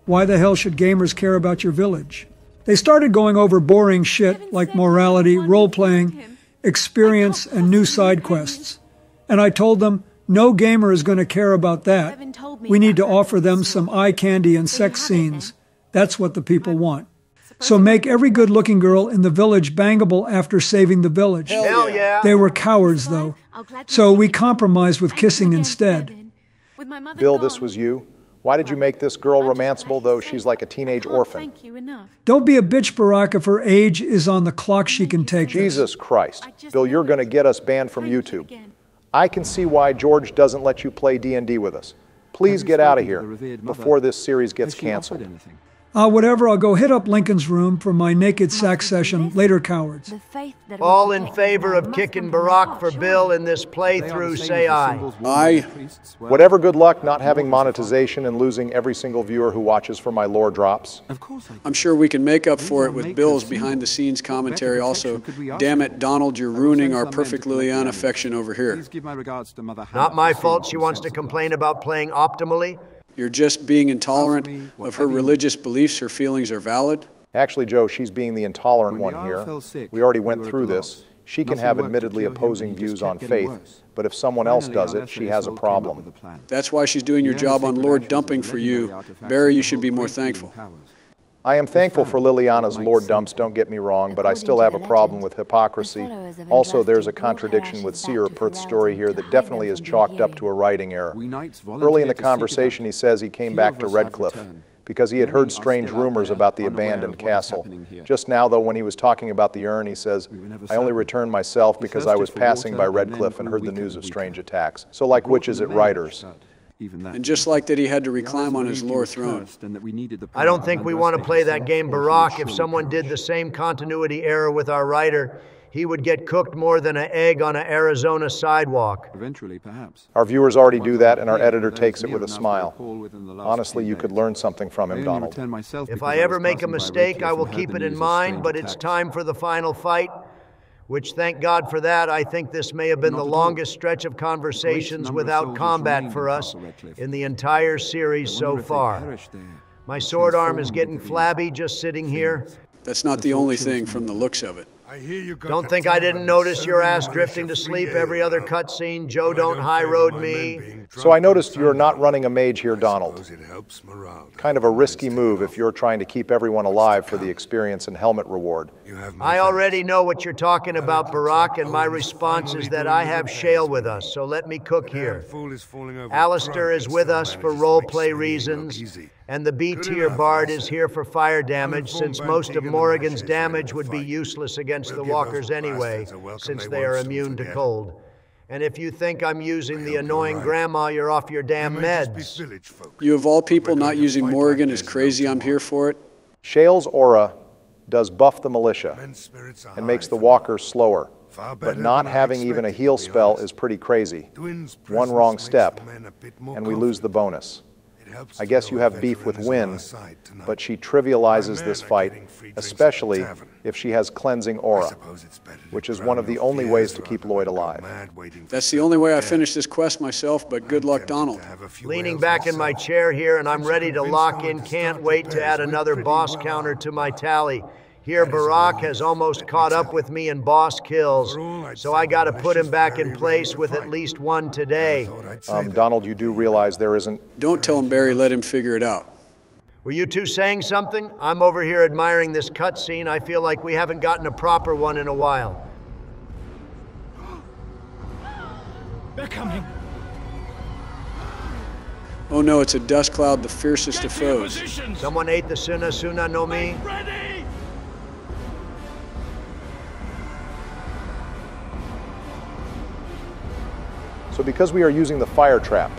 why the hell should gamers care about your village? They started going over boring shit like morality, role-playing, experience, and new side quests. And I told them, no gamer is going to care about that. We need to offer them some eye candy and sex scenes. That's what the people want. So make every good-looking girl in the village bangable after saving the village. Hell yeah. They were cowards, though. So we compromised with kissing instead. Bill, this was you? Why did you make this girl romanceable, though she's like a teenage orphan? Don't be a bitch, Barack. If her age is on the clock, she can take Jesus Christ. Bill, you're going to get us banned from YouTube. I can see why George doesn't let you play D&D with us. Please get out of here before this series gets canceled. Whatever, I'll go hit up Lincoln's room for my naked sax session. Later, cowards. All in favor of kicking Barack for Bill in this playthrough, say aye. Aye. Whatever good luck not having monetization and losing every single viewer who watches for my lore drops. I'm sure we can make up for it with Bill's behind-the-scenes commentary also. Damn it, Donald, you're ruining our perfect Liliana affection over here. Not my fault she wants to complain about playing optimally. You're just being intolerant of her religious beliefs. Her feelings are valid. Actually, Joe, she's being the intolerant one here. We already went through this. She can have admittedly opposing views on faith, but if someone else does it, she has a problem. That's why she's doing your job on Lord dumping for you. Barry, you should be more thankful. I am thankful for Liliana's Lord dumps, don't get me wrong, but I still have a problem with hypocrisy. Also, there's a contradiction with Seer Perth's story here that definitely is chalked up to a writing error. Early in the conversation, he says he came back to Redcliffe because he had heard strange rumors about the abandoned castle. Just now, though, when he was talking about the urn, he says, I only returned myself because I was passing by Redcliffe and heard the news of strange attacks. So like witches at writers. And just like that he had to reclimb on his lore throne. I don't think we want to play that game, Barack. If someone did the same continuity error with our writer, he would get cooked more than an egg on an Arizona sidewalk. Eventually, perhaps. Our viewers already do that, and our editor takes it with a smile. Honestly, you could learn something from him, Donald. If I ever make a mistake, I will keep it in mind, but it's time for the final fight. Which, thank God for that, I think this may have been the longest stretch of conversations without combat for us in the entire series so far. My sword arm is getting flabby just sitting here. That's not the only thing from the looks of it. Don't think I didn't notice your ass drifting to sleep every other cutscene. Joe, don't high road me. So I noticed you're not running a mage here, Donald. Kind of a risky move if you're trying to keep everyone alive for the experience and helmet reward. I already know what you're talking about, Barack, and my response is that I have Shale with us, so let me cook here. Alistair is with us for roleplay reasons, and the B-tier bard is here for fire damage, since most of Morrigan's damage would be useless against the walkers anyway, since they are immune to cold. And if you think I'm using the annoying grandma, you're off your damn meds. You of all people not using Morrigan is crazy. I'm here for it. Shale's aura does buff the militia and makes the walkers slower, but not having even a heal spell is pretty crazy. One wrong step, and we lose the bonus. I guess you have beef with Wynn, but she trivializes this fight, especially if she has cleansing aura, which is one of the only ways to keep Lloyd alive. That's the only way I finish this quest myself, but good luck, Donald. Leaning back in my chair here, and I'm ready to lock in. Can't wait to add another boss counter to my tally. Here, Barack has almost caught up with me in boss kills, so I gotta put him back in place with at least one today. Donald, you do realize there isn't... Don't tell him, Barry. Let him figure it out. Were you two saying something? I'm over here admiring this cutscene. I feel like we haven't gotten a proper one in a while. They're coming. Oh no, it's a dust cloud, the fiercest of foes. Someone ate the Suna no Mi? Ready! So because we are using the fire trap,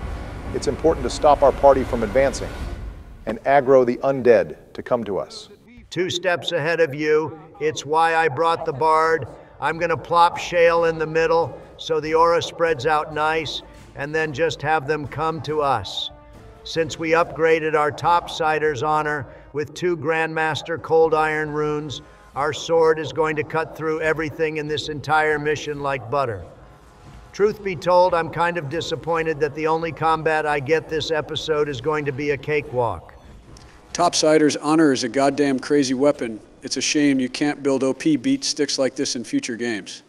it's important to stop our party from advancing and aggro the undead to come to us. 2 steps ahead of you. It's why I brought the bard. I'm gonna plop Shale in the middle so the aura spreads out nice, and then just have them come to us. Since we upgraded our topsider's honor with 2 Grandmaster Cold Iron runes, our sword is going to cut through everything in this entire mission like butter. Truth be told, I'm kind of disappointed that the only combat I get this episode is going to be a cakewalk. Topsider's honor is a goddamn crazy weapon. It's a shame you can't build OP beat sticks like this in future games.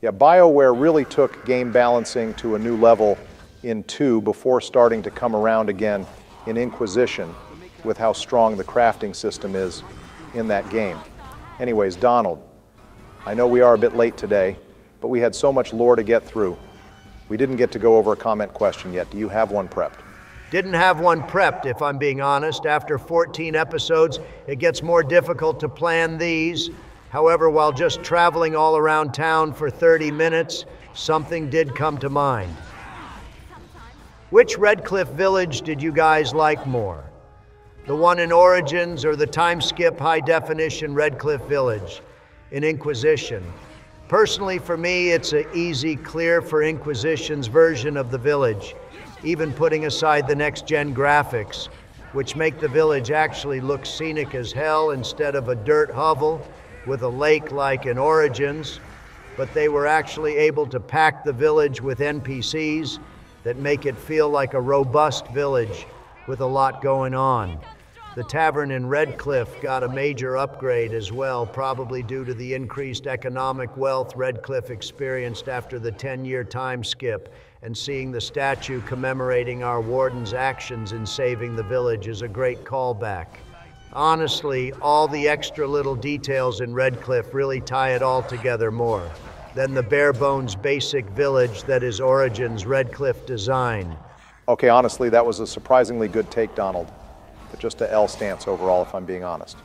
Yeah, BioWare really took game balancing to a new level in 2 before starting to come around again in Inquisition with how strong the crafting system is in that game. Anyways, Donald, I know we are a bit late today, but we had so much lore to get through. We didn't get to go over a comment question yet. Do you have one prepped? Didn't have one prepped, if I'm being honest. After 14 episodes, it gets more difficult to plan these. However, while just traveling all around town for 30 minutes, something did come to mind. Which Redcliffe village did you guys like more? The one in Origins or the time skip high definition Redcliffe village in Inquisition? Personally, for me, it's an easy clear for Inquisition's version of the village, even putting aside the next-gen graphics, which make the village actually look scenic as hell instead of a dirt hovel with a lake like in Origins, but they were actually able to pack the village with NPCs that make it feel like a robust village with a lot going on. The tavern in Redcliffe got a major upgrade as well, probably due to the increased economic wealth Redcliffe experienced after the 10-year time skip, and seeing the statue commemorating our warden's actions in saving the village is a great callback. Honestly, all the extra little details in Redcliffe really tie it all together more than the bare-bones basic village that is Origin's Redcliffe design. Okay, honestly, that was a surprisingly good take, Donald. But just a L stance overall, if I'm being honest.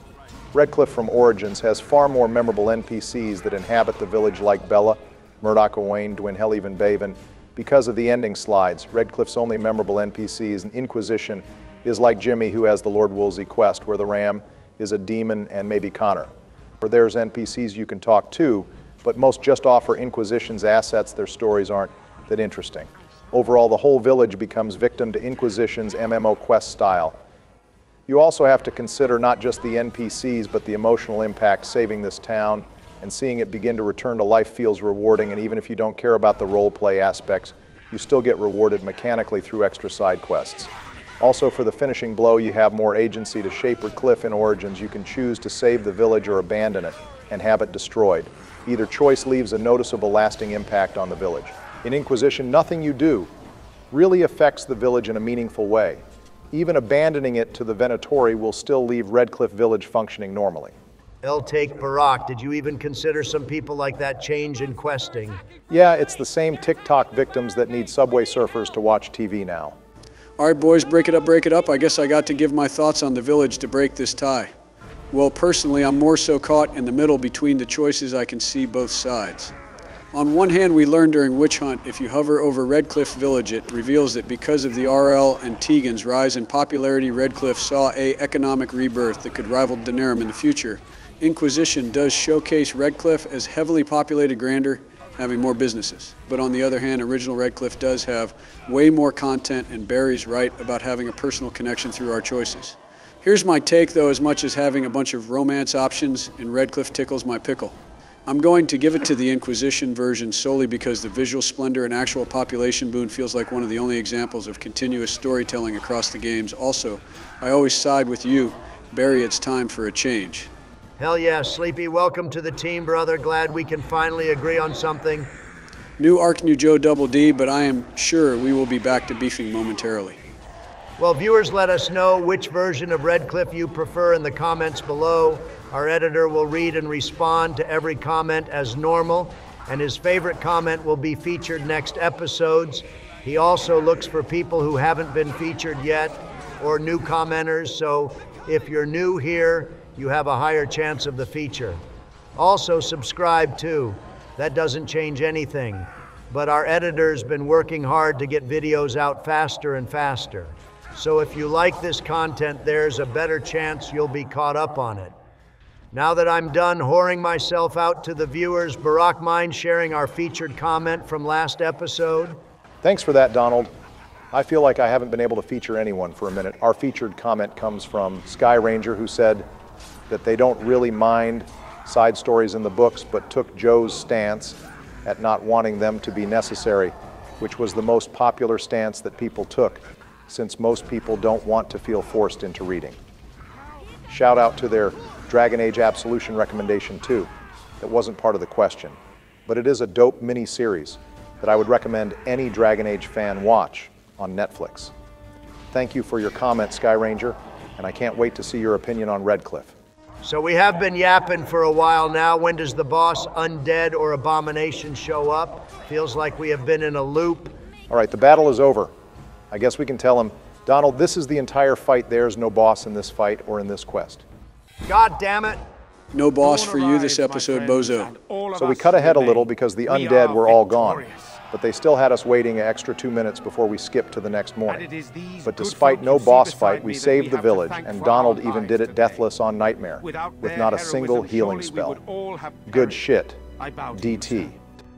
Redcliffe from Origins has far more memorable NPCs that inhabit the village like Bella, Murdoch Owain, Dwinhel, even Baven. Because of the ending slides, Redcliffe's only memorable NPCs in Inquisition is like Jimmy, who has the Lord Woolsey quest, where the ram is a demon and maybe Connor. For there's NPCs you can talk to, but most just offer Inquisition's assets. Their stories aren't that interesting. Overall, the whole village becomes victim to Inquisition's MMO quest style. You also have to consider not just the NPCs, but the emotional impact saving this town, and seeing it begin to return to life feels rewarding, and even if you don't care about the role play aspects, you still get rewarded mechanically through extra side quests. Also, for the finishing blow, you have more agency to shape Redcliffe in Origins. You can choose to save the village or abandon it and have it destroyed. Either choice leaves a noticeable lasting impact on the village. In Inquisition, nothing you do really affects the village in a meaningful way. Even abandoning it to the Venatori will still leave Redcliffe Village functioning normally. Take Barack, did you even consider some people like that change in questing? Yeah, it's the same TikTok victims that need Subway surfers to watch TV now. All right, boys, break it up, break it up. I guess I got to give my thoughts on the village to break this tie. Well, personally, I'm more so caught in the middle between the choices. I can see both sides. On one hand, we learned during Witch Hunt, if you hover over Redcliffe Village, it reveals that because of the RL and Tegan's rise in popularity, Redcliffe saw a economic rebirth that could rival Daenerys in the future. Inquisition does showcase Redcliffe as heavily populated grander, having more businesses. But on the other hand, original Redcliffe does have way more content, and Barry's right about having a personal connection through our choices. Here's my take, though, as much as having a bunch of romance options in Redcliffe tickles my pickle. I'm going to give it to the Inquisition version solely because the visual splendor and actual population boon feels like one of the only examples of continuous storytelling across the games. Also, I always side with you. Barry, it's time for a change. Hell yeah, Sleepy. Welcome to the team, brother. Glad we can finally agree on something. New Arc New Joe Double D, but I am sure we will be back to beefing momentarily. Well, viewers, let us know which version of Redcliffe you prefer in the comments below. Our editor will read and respond to every comment as normal, and his favorite comment will be featured next episodes. He also looks for people who haven't been featured yet or new commenters, so if you're new here, you have a higher chance of the feature. Also, subscribe too. That doesn't change anything, but our editor's been working hard to get videos out faster and faster. So if you like this content, there's a better chance you'll be caught up on it. Now that I'm done whoring myself out to the viewers, Barack, mind sharing our featured comment from last episode? Thanks for that, Donald. I feel like I haven't been able to feature anyone for a minute. Our featured comment comes from Sky Ranger, who said that they don't really mind side stories in the books, but took Joe's stance at not wanting them to be necessary, which was the most popular stance that people took, since most people don't want to feel forced into reading. Shout out to their Dragon Age Absolution recommendation too. That wasn't part of the question, but it is a dope mini-series that I would recommend any Dragon Age fan watch on Netflix. Thank you for your comment, Sky Ranger, and I can't wait to see your opinion on Redcliffe. So we have been yapping for a while now. When does the boss, Undead or Abomination, show up? Feels like we have been in a loop. All right, the battle is over. I guess we can tell him, Donald, this is the entire fight. There's no boss in this fight or in this quest. God damn it. No boss for you this episode, bozo. So we cut ahead a little because the undead were all gone, but they still had us waiting an extra 2 minutes before we skipped to the next morning. But despite no boss fight, we saved the village, and Donald even did it deathless on Nightmare, with not a single healing spell. Good shit. DT.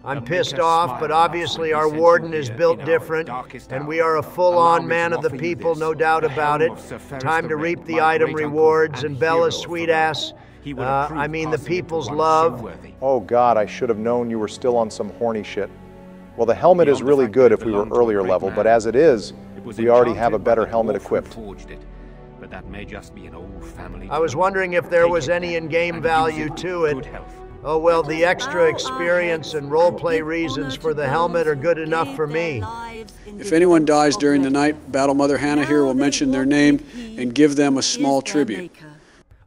I'm pissed off, but obviously our warden is built different, and we are a full-on man of the people, no doubt about it. Time to reap the item rewards, and Bella's sweet ass, the people's love. Oh God, I should have known you were still on some horny shit. Well, the helmet is really good if we were earlier level, but as it is, we already have a better helmet equipped. I was wondering if there was any in-game value to it. Oh well, the extra experience and roleplay reasons for the helmet are good enough for me. If anyone dies during the night, Battle Mother Hannah here will mention their name and give them a small tribute.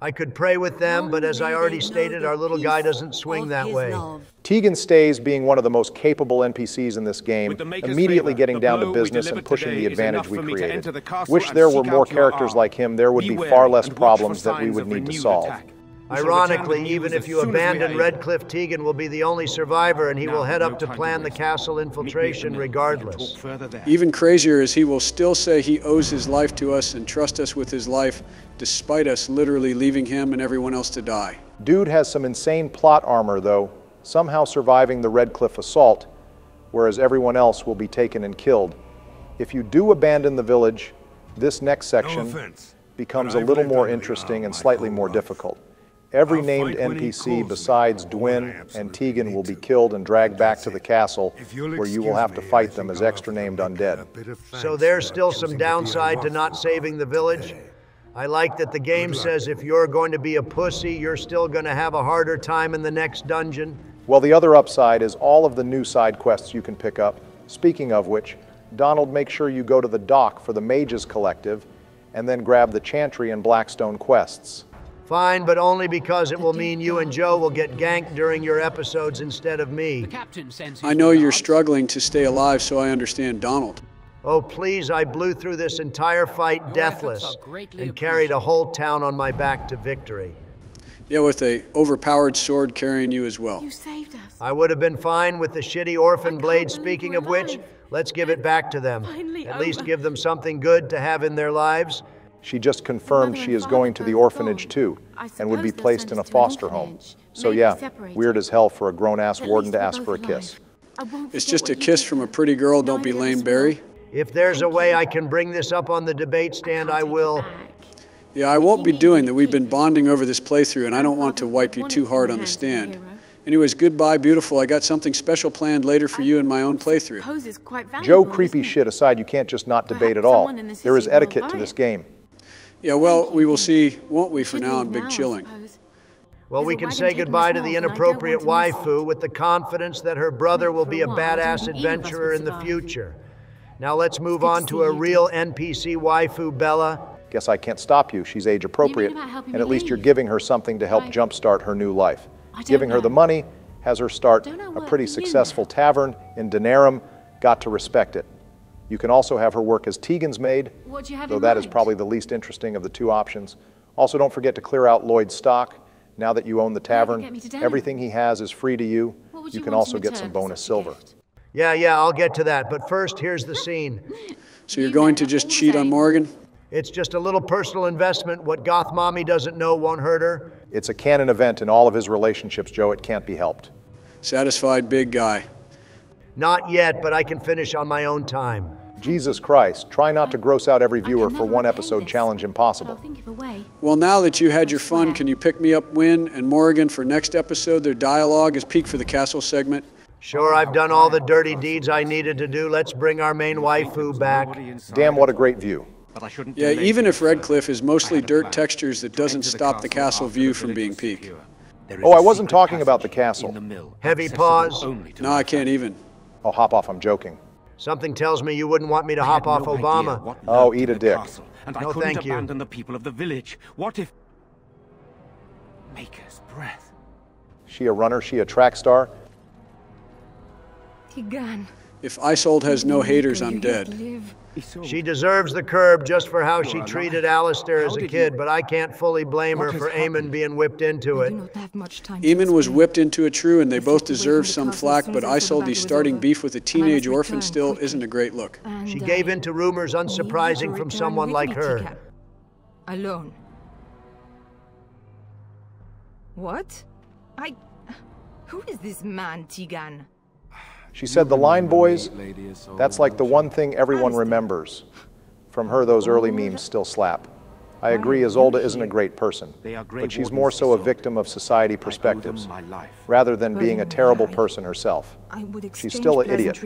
I could pray with them, but as I already stated, our little guy doesn't swing that way. Tegan stays being one of the most capable NPCs in this game, immediately getting down to business and pushing the advantage we created. Wish there were more characters like him. There would be far less problems that we would need to solve. Ironically, even if you abandon Redcliffe, Tegan will be the only survivor, and he will head up to plan the castle infiltration regardless. Even crazier is he will still say he owes his life to us and trust us with his life, despite us literally leaving him and everyone else to die. Dude has some insane plot armor, though, somehow surviving the Redcliffe assault, whereas everyone else will be taken and killed. If you do abandon the village, this next section becomes a little more interesting and slightly more difficult. Every named NPC besides Dwin and Tegan will be killed and dragged back to the castle, where you will have to fight them as extra named undead. So there's still some downside to not saving the village? I like that the game says if you're going to be a pussy, you're still going to have a harder time in the next dungeon. Well, the other upside is all of the new side quests you can pick up. Speaking of which, Donald, make sure you go to the dock for the Mages Collective, and then grab the Chantry and Blackstone quests. Fine, but only because it will mean you and Joe will get ganked during your episodes instead of me. I know you're struggling to stay alive, so I understand Donald. Oh, please, I blew through this entire fight deathless and carried a whole town on my back to victory. Yeah, with a overpowered sword carrying you as well. You saved us. I would have been fine with the shitty orphan blade. Speaking of which, let's give it back to them. At least give them something good to have in their lives. She just confirmed she is going to the orphanage too, and would be placed in a foster home. So yeah, weird as hell for a grown-ass warden to ask for a kiss. It's just a kiss from a pretty girl, don't be lame, Barry. If there's a way I can bring this up on the debate stand, I will. Yeah, I won't be doing that. We've been bonding over this playthrough, and I don't want to wipe you too hard on the stand. Anyways, goodbye, beautiful. I got something special planned later for you in my own playthrough. Joe, creepy shit aside, you can't just not debate at all. There is etiquette to this game. Yeah, well, we will see, won't we, for now in Big Chilling. Well, we can say goodbye to the inappropriate waifu with the confidence that her brother will be a badass adventurer in the future. Now let's move on to a real NPC waifu, Bella. Guess I can't stop you. She's age appropriate, and at least you're giving her something to help jumpstart her new life. Giving her the money has her start a pretty successful tavern in Denerim. Got to respect it. You can also have her work as Tegan's maid, though that is probably the least interesting of the two options. Also, don't forget to clear out Lloyd's stock. Now that you own the tavern, everything he has is free to you. You can also get some bonus silver. Yeah, I'll get to that. But first, here's the scene. So you're going to just cheat on Morgan? It's just a little personal investment. What goth mommy doesn't know won't hurt her. It's a canon event in all of his relationships, Joe. It can't be helped. Satisfied big guy. Not yet, but I can finish on my own time. Jesus Christ, try not to gross out every viewer for one episode challenge impossible. Well, now that you had your fun, can you pick me up Wynn and Morgan for next episode? Their dialogue is peak for the castle segment. Sure, I've done all the dirty deeds I needed to do. Let's bring our main waifu back. Damn, what a great view. Yeah, even if Redcliffe is mostly dirt textures, that doesn't stop the castle view from being peak. Oh, I wasn't talking about the castle. Heavy pause. No, I can't even. Oh, hop off, I'm joking. Something tells me you wouldn't want me to hop off Obama. Oh, eat a dick. And no, I couldn't thank you. abandon the people of the village. What if... Maker's breath. She a runner, she a track star. Tigan. If Isolde has no haters, I'm dead. She deserves the curb just for how she treated Alistair as a kid, but I can't fully blame her for Eamon being whipped into it. Eamon was whipped into it, true, and they both deserve some flack, but Isolde starting beef with a teenage orphan still isn't a great look. She gave in to rumors unsurprising from someone like her. Alone. What? Who is this man, Tigan? She said the line, boys, that's like the one thing everyone remembers. From her, those early memes still slap. I agree, Isolde isn't a great person, but she's more so a victim of society perspectives, rather than being a terrible person herself. She's still an idiot,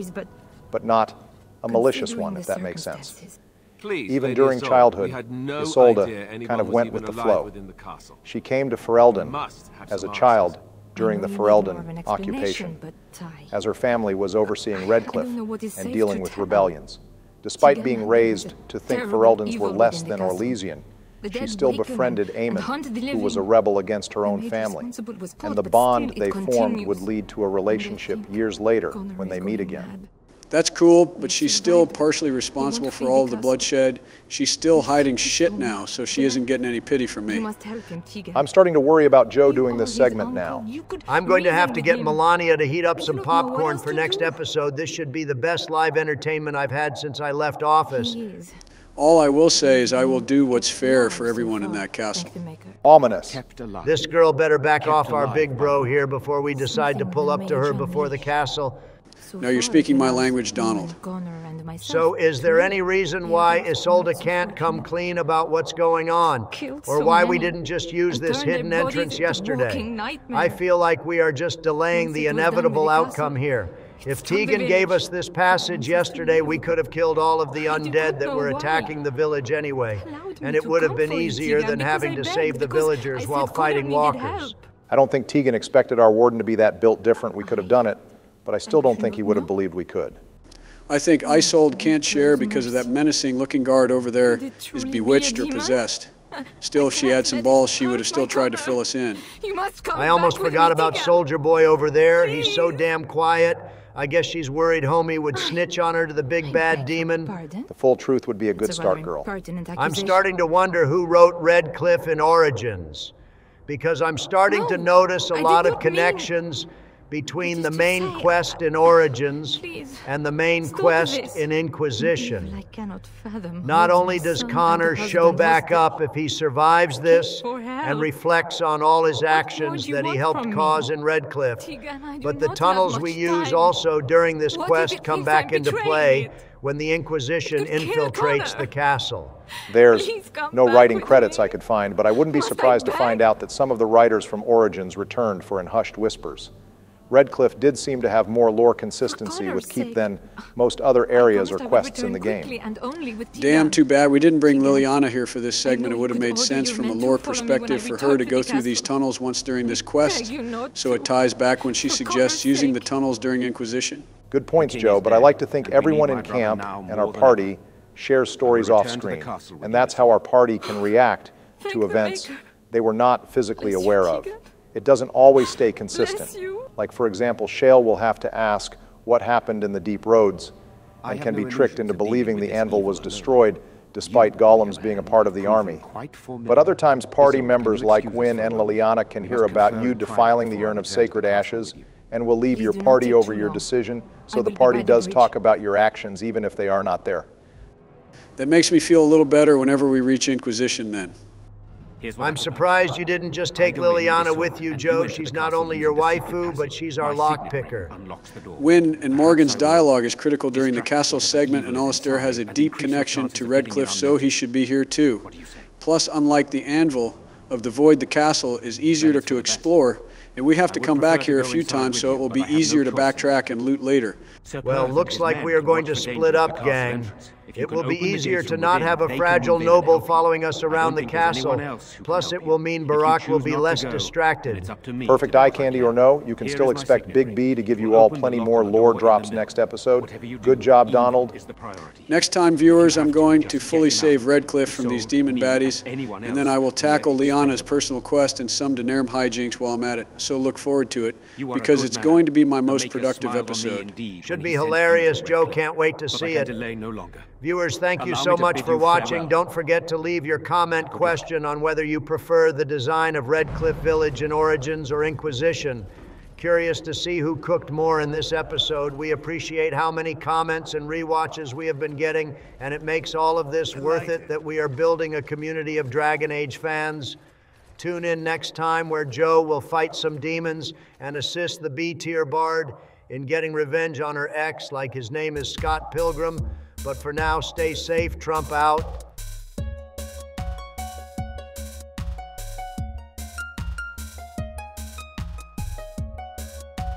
but not a malicious one, if that makes sense. Even during childhood, Isolde kind of went with the flow. She came to Ferelden as a child during the Ferelden occupation, as her family was overseeing Redcliffe and dealing with rebellions. Despite being raised to think Fereldans were less than Orlesian, she still befriended Eamon, who was a rebel against her own family, and the bond they formed would lead to a relationship years later when they meet again. That's cool, but she's still partially responsible for all of the bloodshed. She's still hiding shit now, so she isn't getting any pity from me. I'm starting to worry about Joe doing this segment now. I'm going to have to get Melania to heat up some popcorn for next episode. This should be the best live entertainment I've had since I left office. All I will say is I will do what's fair for everyone in that castle. Ominous. This girl better back off our big bro here before we decide to pull up to her before the castle. No, you're speaking my language, Donald. So is there any reason why Isolde can't come clean about what's going on? Or why we didn't just use this hidden entrance yesterday? I feel like we are just delaying the inevitable outcome here. If Tegan gave us this passage yesterday, we could have killed all of the undead that were attacking the village anyway. And it would have been easier than having to save the villagers while fighting walkers. I don't think Tegan expected our warden to be that built different. We could have done it, but I still don't think he would have believed we could. I think Isolde can't share because of that menacing-looking guard over there is bewitched or possessed. Still, if she had some balls, she would have still tried to fill us in. I almost forgot about Soldier Boy over there. He's so damn quiet. I guess she's worried homie would snitch on her to the big bad demon. The full truth would be a good start, girl. I'm starting to wonder who wrote Redcliffe in Origins. because I'm starting to notice a lot of connections between the main quest in Origins and the main quest in Inquisition. Not only does Connor show back up if he survives this and reflects on all his actions that he helped cause in Redcliffe, but the tunnels we use also during this quest come back into play when the Inquisition infiltrates the castle. There's no writing credits I could find, but I wouldn't be surprised to find out that some of the writers from Origins returned for In Hushed Whispers. Redcliffe did seem to have more lore consistency with Keep than most other areas or quests in the game. Damn too bad we didn't bring Liliana here for this segment. It would have made sense from a lore perspective for her to go through these tunnels once during this quest, so it ties back when she suggests using the tunnels during Inquisition. Good points, Joe, but I like to think everyone in camp and our party shares stories off-screen, and that's how our party can react to events they were not physically aware of. It doesn't always stay consistent. Like, for example, Shale will have to ask what happened in the deep roads and can be tricked into believing the anvil was destroyed despite golems being a part of the army. But other times party members like Wynne and Liliana can hear about you defiling the urn of sacred ashes and will leave your party over your decision, so the party does talk about your actions even if they are not there. That makes me feel a little better whenever we reach Inquisition then. I'm surprised you didn't just take Liliana with you, Joe. She's not only your waifu, but she's our lockpicker. Wynne and Morgan's dialogue is critical during the castle segment, and Alistair has a deep connection to Redcliffe, so he should be here too. Plus, unlike the anvil of the Void, the castle is easier to explore, and we have to come back here a few times, so it will be easier to backtrack and loot later. Well, looks like we are going to split up, gang. It will be easier to not have a fragile noble following us around the castle. Plus, it will mean Barak will be less distracted. Perfect eye candy or no, you can still expect Big B to give you all plenty more lore drops next episode. Good job, Donald. Next time, viewers, I'm going to fully save Redcliffe from these demon baddies, and then I will tackle Liliana's personal quest and some Daenerys hijinks while I'm at it. So look forward to it, because it's going to be my most productive episode. Should be hilarious. Joe can't wait to see it. Viewers, thank you so much for watching. Don't forget to leave your comment question on whether you prefer the design of Redcliffe Village in Origins or Inquisition. Curious to see who cooked more in this episode. We appreciate how many comments and rewatches we have been getting, and it makes all of this worth it that we are building a community of Dragon Age fans. Tune in next time where Joe will fight some demons and assist the B-tier bard in getting revenge on her ex like his name is Scott Pilgrim. But for now, stay safe, Trump out.